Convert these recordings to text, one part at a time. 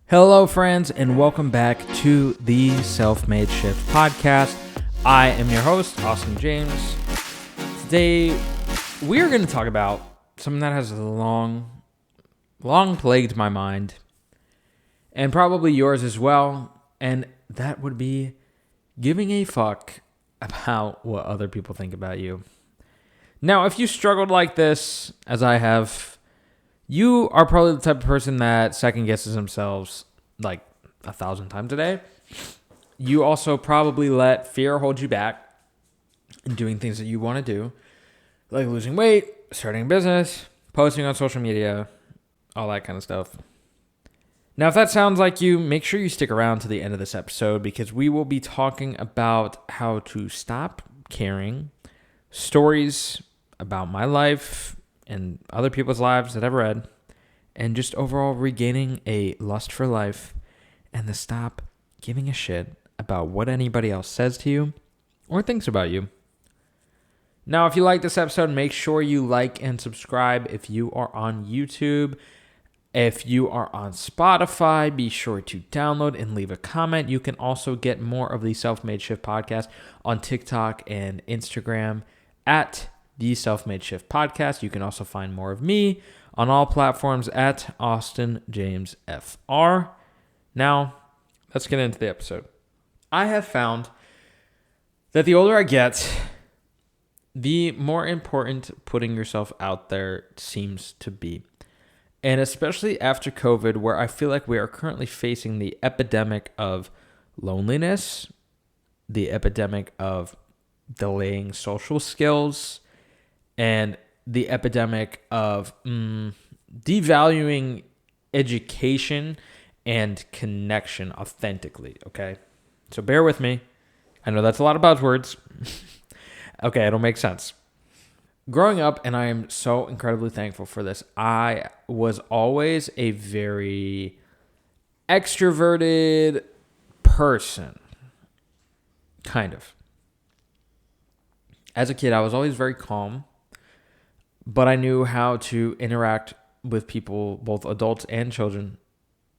Hello, friends, and welcome back to the Self-Made Shift podcast. I am your host, Austin James. Today, we are going to talk about something that has long plagued my mind, and probably yours as well, and that would be giving a fuck about what other people think about you. Now, if you struggled like this, as I have, you are probably the type of person that second guesses themselves like 1,000 times a day. You also probably let fear hold you back in doing things that you want to do, like losing weight, starting a business, posting on social media, all that kind of stuff. Now, if that sounds like you, make sure you stick around to the end of this episode because we will be talking about how to stop caring, stories about my life and other people's lives that I've read, and just overall regaining a lust for life and to stop giving a shit about what anybody else says to you or thinks about you. Now, if you like this episode, make sure you like and subscribe if you are on YouTube. If you are on Spotify, be sure to download and leave a comment. You can also get more of the Self-Made Shift podcast on TikTok and Instagram at the Self-Made Shift podcast. You can also find more of me on all platforms at Austin James FR. Now, let's get into the episode. I have found that the older I get, the more important putting yourself out there seems to be. And especially after COVID, where I feel like we are currently facing the epidemic of loneliness, the epidemic of delaying social skills, and the epidemic of devaluing education and connection authentically, okay? So bear with me. I know that's a lot of buzzwords. Okay, it'll make sense. Growing up, and I am so incredibly thankful for this, I was always a very extroverted person, kind of. As a kid, I was always very calm, but I knew how to interact with people, both adults and children.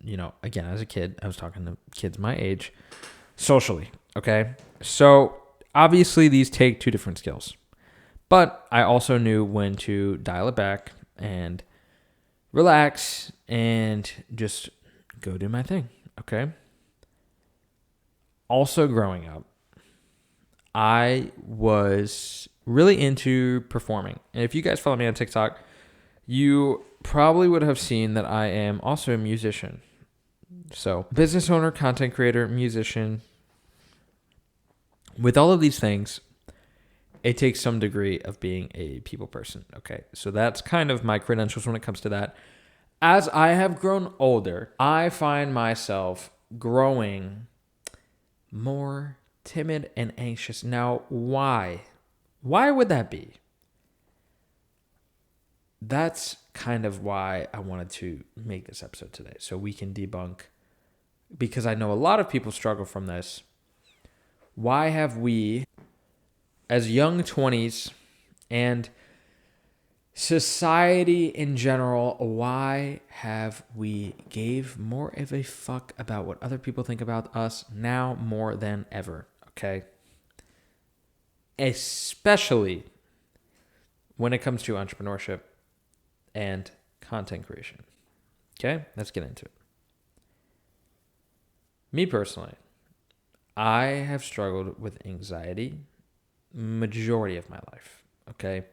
You know, again, as a kid, I was talking to kids my age, socially, okay? So obviously these take two different skills, but I also knew when to dial it back and relax and just go do my thing, okay? Also growing up, I was really into performing. And if you guys follow me on TikTok, you probably would have seen that I am also a musician. So, business owner, content creator, musician. With all of these things, it takes some degree of being a people person. Okay, so that's kind of my credentials when it comes to that. As I have grown older, I find myself growing more timid and anxious. Now, why? Why would that be? That's kind of why I wanted to make this episode today, so we can debunk, because I know a lot of people struggle from this. Why have we, as young 20s and society in general, why have we gave more of a fuck about what other people think about us now more than ever, okay? Especially when it comes to entrepreneurship and content creation. Okay, let's get into it. Me personally, I have struggled with anxiety majority of my life, okay?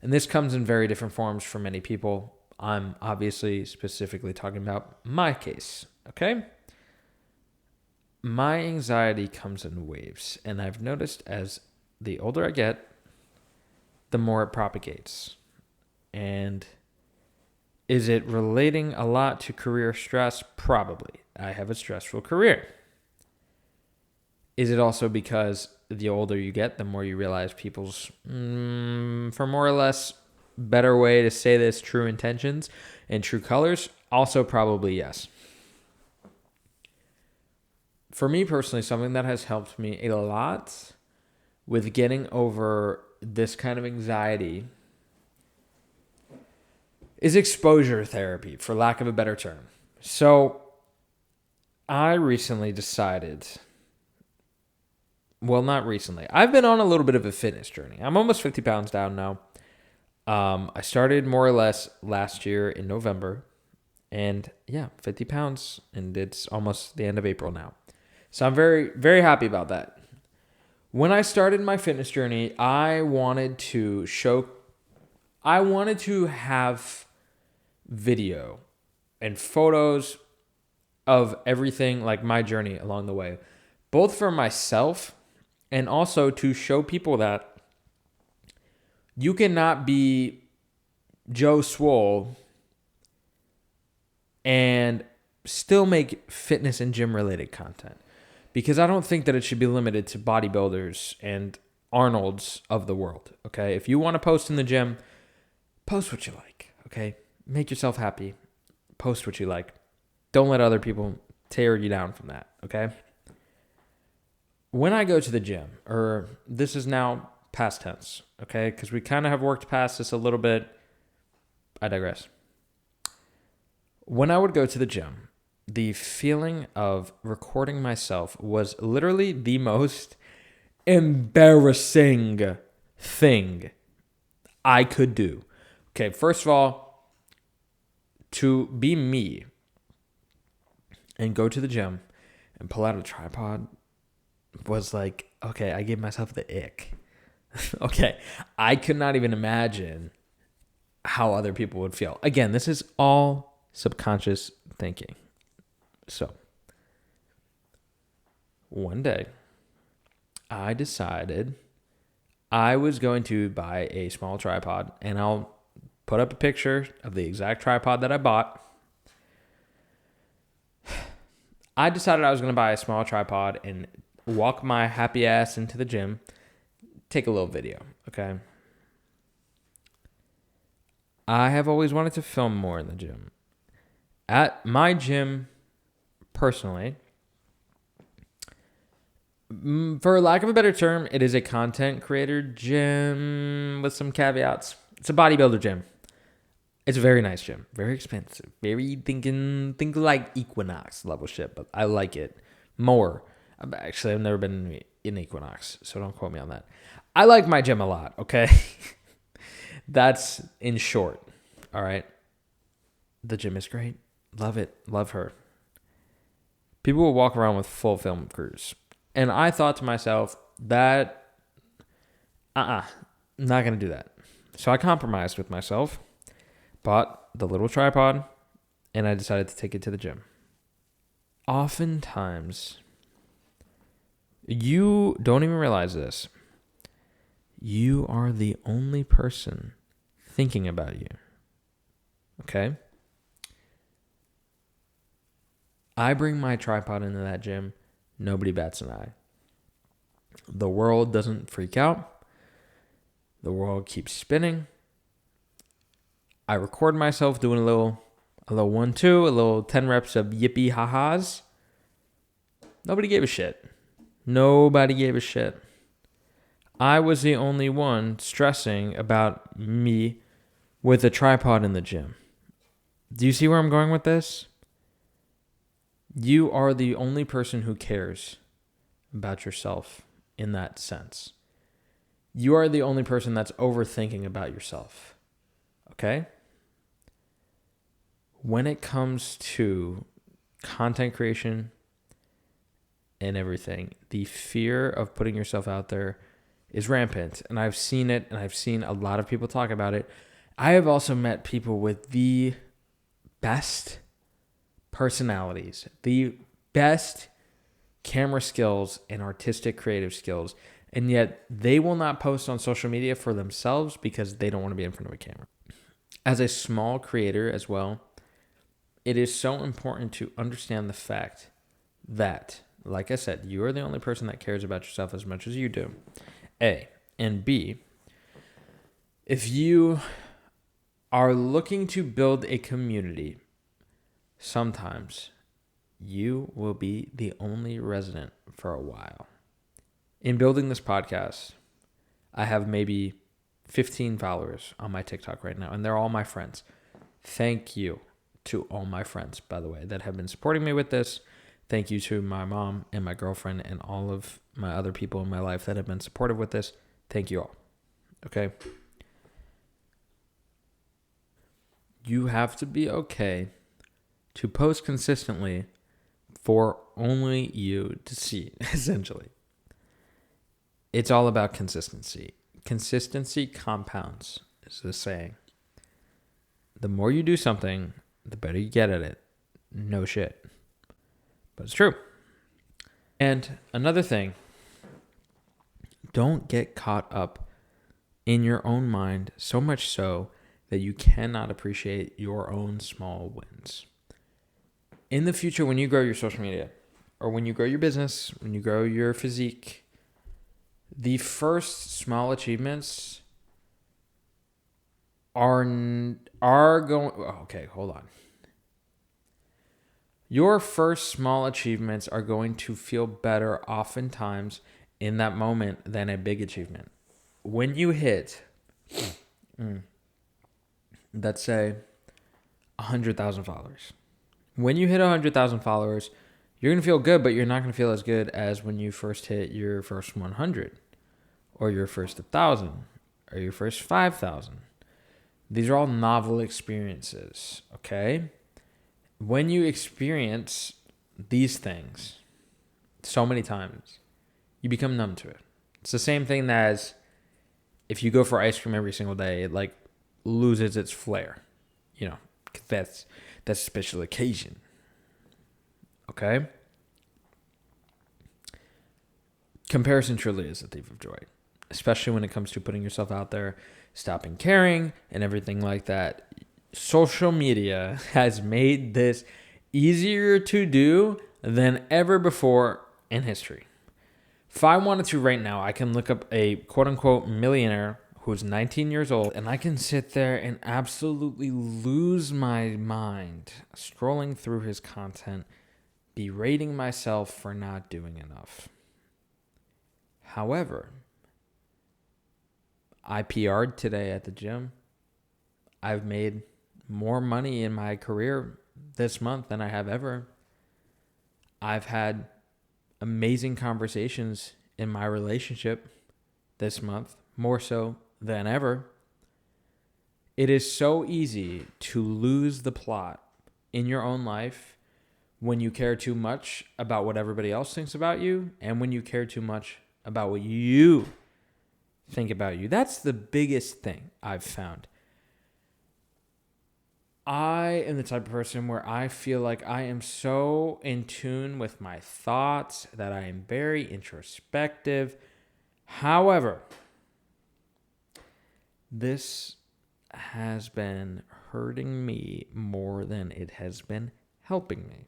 And this comes in very different forms for many people. I'm obviously specifically talking about my case, okay? My anxiety comes in waves, and I've noticed as the older I get, the more it propagates. And is it relating a lot to career stress? Probably. I have a stressful career. Is it also because the older you get, the more you realize people's, for more or less better way to say this, true intentions and true colors? Also probably yes. For me personally, something that has helped me a lot with getting over this kind of anxiety is exposure therapy, for lack of a better term. So I recently decided, well, not recently. I've been on a little bit of a fitness journey. I'm almost 50 pounds down now. I started more or less last year in November, and yeah, 50 pounds, and it's almost the end of April now. So I'm very, very happy about that. When I started my fitness journey, I wanted to have video and photos of everything, like my journey along the way, both for myself and also to show people that you cannot be Joe Swole and still make fitness and gym related content. Because I don't think that it should be limited to bodybuilders and Arnolds of the world, okay? If you want to post in the gym, post what you like, okay? Make yourself happy. Post what you like. Don't let other people tear you down from that, okay? When I go to the gym, or this is now past tense, okay? Because we kind of have worked past this a little bit. I digress. When I would go to the gym, the feeling of recording myself was literally the most embarrassing thing I could do. Okay, first of all, to be me and go to the gym and pull out a tripod was like, okay, I gave myself the ick. Okay, I could not even imagine how other people would feel. Again, this is all subconscious thinking. So, one day, I decided I was going to buy a small tripod, and I'll put up a picture of the exact tripod that I bought. I decided I was going to buy a small tripod and walk my happy ass into the gym, take a little video, okay? I have always wanted to film more in the gym. At my gym, personally, for lack of a better term, it is a content creator gym with some caveats. It's a bodybuilder gym. It's a very nice gym. Very expensive. Very think like Equinox level shit, but I like it more. Actually, I've never been in Equinox, so don't quote me on that. I like my gym a lot, okay? That's in short, all right? The gym is great. Love it. Love her. People will walk around with full film crews. And I thought to myself that, not going to do that. So I compromised with myself, bought the little tripod, and I decided to take it to the gym. Oftentimes, you don't even realize this. You are the only person thinking about you. Okay? I bring my tripod into that gym. Nobody bats an eye. The world doesn't freak out. The world keeps spinning. I record myself doing a little 1-2, a little 10 reps of yippee ha-has. Nobody gave a shit. Nobody gave a shit. I was the only one stressing about me with a tripod in the gym. Do you see where I'm going with this? You are the only person who cares about yourself in that sense. You are the only person that's overthinking about yourself. Okay? When it comes to content creation and everything, the fear of putting yourself out there is rampant. And I've seen it, and I've seen a lot of people talk about it. I have also met people with the best personalities, the best camera skills and artistic creative skills, and yet they will not post on social media for themselves because they don't want to be in front of a camera. As a small creator as well, it is so important to understand the fact that, like I said, you are the only person that cares about yourself as much as you do. A. And B, if you are looking to build a community, sometimes you will be the only resident for a while. In building this podcast, I have maybe 15 followers on my TikTok right now, and they're all my friends. Thank you to all my friends, by the way, that have been supporting me with this. Thank you to my mom and my girlfriend and all of my other people in my life that have been supportive with this. Thank you all. Okay? You have to be okay to post consistently for only you to see, essentially. It's all about consistency. Consistency compounds, is the saying. The more you do something, the better you get at it. No shit. But it's true. And another thing, don't get caught up in your own mind so much so that you cannot appreciate your own small wins. In the future, when you grow your social media, or when you grow your business, when you grow your physique, the first small achievements are going... Okay, hold on. Your first small achievements are going to feel better oftentimes in that moment than a big achievement. When you hit, let's say, 100,000 followers. When you hit 100,000 followers, you're going to feel good, but you're not going to feel as good as when you first hit your first 100 or your first 1,000 or your first 5,000. These are all novel experiences, okay? When you experience these things so many times, you become numb to it. It's the same thing as if you go for ice cream every single day, it like loses its flair, you know, 'cause that's a special occasion. Okay? Comparison truly is a thief of joy, especially when it comes to putting yourself out there, stopping caring, and everything like that. Social media has made this easier to do than ever before in history. If I wanted to right now, I can look up a quote-unquote millionaire who's 19 years old, and I can sit there and absolutely lose my mind scrolling through his content, berating myself for not doing enough. However, I PR'd today at the gym. I've made more money in my career this month than I have ever. I've had amazing conversations in my relationship this month, more so than ever. It is so easy to lose the plot in your own life when you care too much about what everybody else thinks about you and when you care too much about what you think about you. That's the biggest thing I've found. I am the type of person where I feel like I am so in tune with my thoughts that I am very introspective. However, this has been hurting me more than it has been helping me.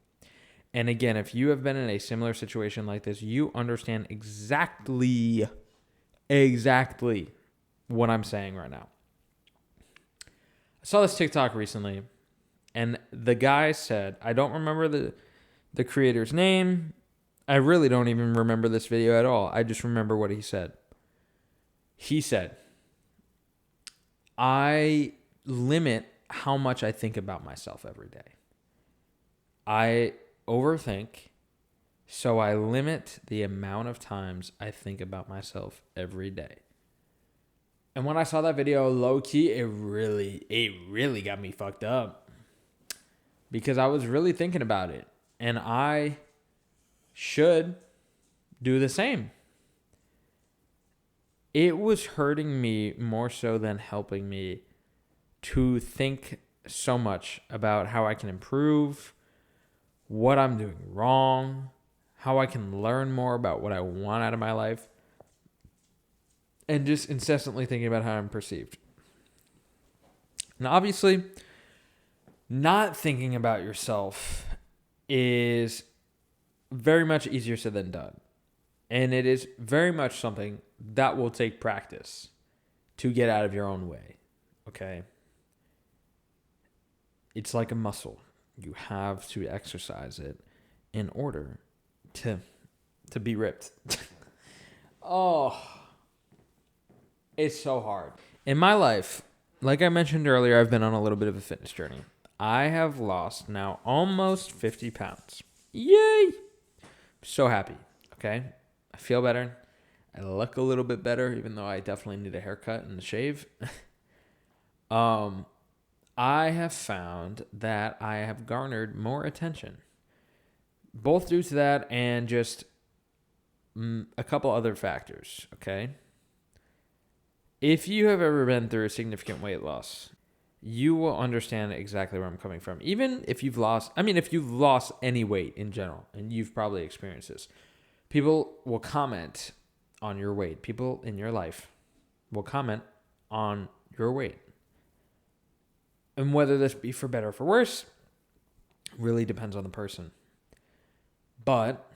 And again, if you have been in a similar situation like this, you understand exactly what I'm saying right now. I saw this TikTok recently, and the guy said, I don't remember the creator's name. I really don't even remember this video at all. I just remember what he said. He said, I limit how much I think about myself every day. I overthink, so I limit the amount of times I think about myself every day. And when I saw that video, low key, it really got me fucked up because I was really thinking about it, and I should do the same. It was hurting me more so than helping me to think so much about how I can improve, what I'm doing wrong, how I can learn more about what I want out of my life, and just incessantly thinking about how I'm perceived. Now, obviously, not thinking about yourself is very much easier said than done. And it is very much something that will take practice to get out of your own way, okay? It's like a muscle. You have to exercise it in order to be ripped. Oh, it's so hard. In my life, like I mentioned earlier, I've been on a little bit of a fitness journey. I have lost now almost 50 pounds. Yay! So happy. Okay. I feel better. I look a little bit better, even though I definitely need a haircut and a shave. I have found that I have garnered more attention, both due to that and just a couple other factors. Okay. If you have ever been through a significant weight loss, you will understand exactly where I'm coming from. Even if you've lost, if you've lost any weight in general, and you've probably experienced this, people will comment on your weight. People in your life will comment on your weight. And whether this be for better or for worse, really depends on the person. But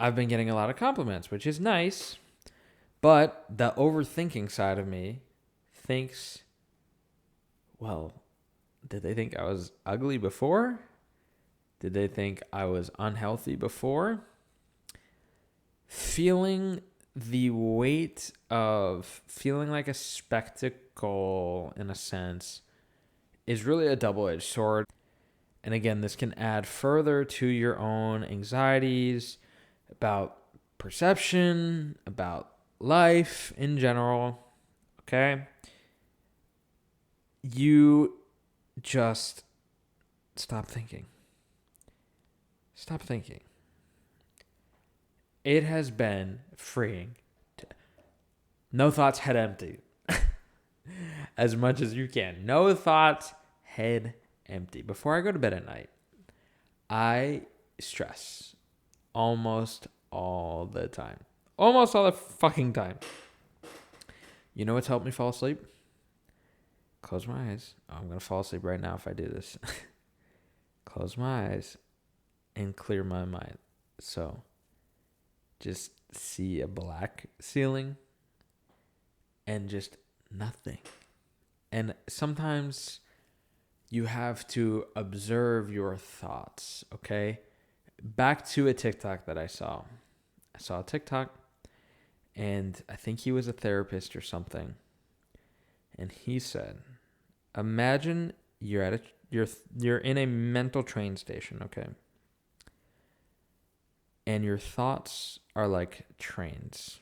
I've been getting a lot of compliments, which is nice. But the overthinking side of me thinks, well, did they think I was ugly before? Did they think I was unhealthy before? Feeling the weight of feeling like a spectacle, in a sense, is really a double-edged sword. And again, this can add further to your own anxieties about perception, about life in general. Okay? You just stop thinking. Stop thinking. It has been freeing. No thoughts, head empty. As much as you can. No thoughts, head empty. Before I go to bed at night, I stress almost all the time. Almost all the fucking time. You know what's helped me fall asleep? Close my eyes. Oh, I'm going to fall asleep right now if I do this. Close my eyes and clear my mind. So just see a black ceiling and just nothing. And sometimes you have to observe your thoughts, okay? Back to a TikTok that I saw. I saw a TikTok, and I think he was a therapist or something. And he said, imagine you're in a mental train station, okay? And your thoughts are like trains.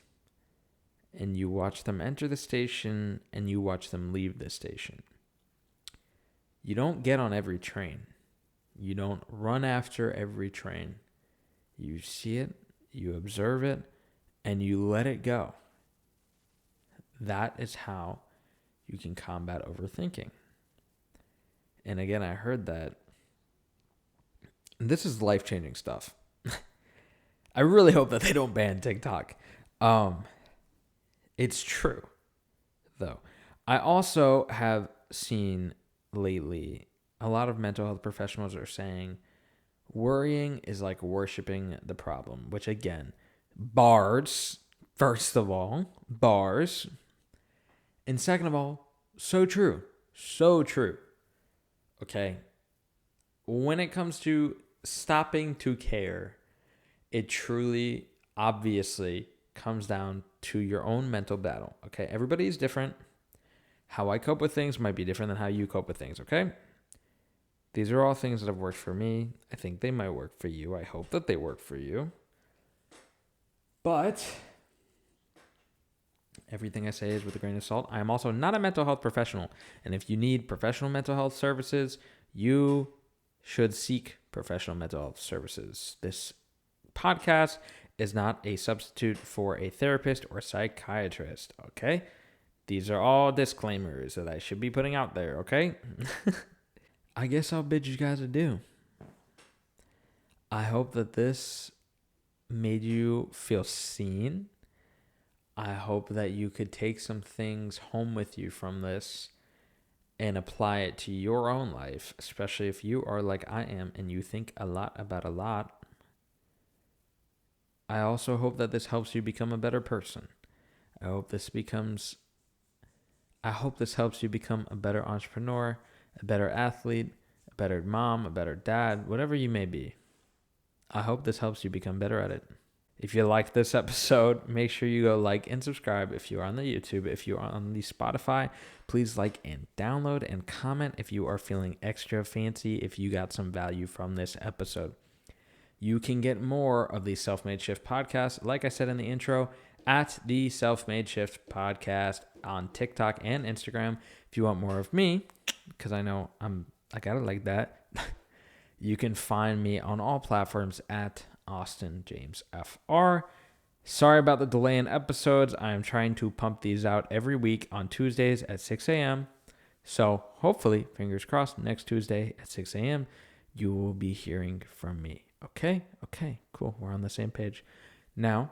And you watch them enter the station and you watch them leave the station. You don't get on every train. You don't run after every train. You see it, you observe it, and you let it go. That is how you can combat overthinking. And again, I heard that. This is life-changing stuff. I really hope that they don't ban TikTok. It's true, though. I also have seen lately a lot of mental health professionals are saying worrying is like worshiping the problem, which again, bars, first of all, bars. And second of all, so true. So true. Okay. When it comes to stopping to care, it truly, obviously, comes down to your own mental battle. Okay. Everybody is different. How I cope with things might be different than how you cope with things. Okay. These are all things that have worked for me. I think they might work for you. I hope that they work for you. But everything I say is with a grain of salt. I am also not a mental health professional. And if you need professional mental health services, you should seek professional mental health services. This podcast is not a substitute for a therapist or psychiatrist, okay? These are all disclaimers that I should be putting out there, okay? I guess I'll bid you guys adieu. I hope that this made you feel seen. I hope that you could take some things home with you from this and apply it to your own life, especially if you are like I am and you think a lot about a lot. I also hope that this helps you become a better person. I hope this helps you become a better entrepreneur, a better athlete, a better mom, a better dad, whatever you may be. I hope this helps you become better at it. If you liked this episode, make sure you go like and subscribe if you are on the YouTube. If you are on the Spotify, please like and download and comment if you are feeling extra fancy, if you got some value from this episode. You can get more of the Self-Made Shift podcast, like I said in the intro, at the Self-Made Shift podcast on TikTok and Instagram. If you want more of me, because I know I gotta like that, you can find me on all platforms at Austin James FR. Sorry about the delay in episodes. I am trying to pump these out every week on Tuesdays at 6 a.m. So hopefully, fingers crossed, next Tuesday at 6 a.m., you will be hearing from me. Okay, cool. We're on the same page. Now,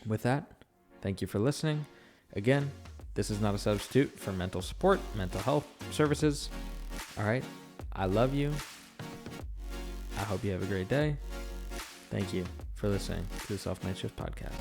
with that, thank you for listening. Again, this is not a substitute for mental support, mental health services. All right, I love you. I hope you have a great day. Thank you for listening to the Self-Made Shift podcast.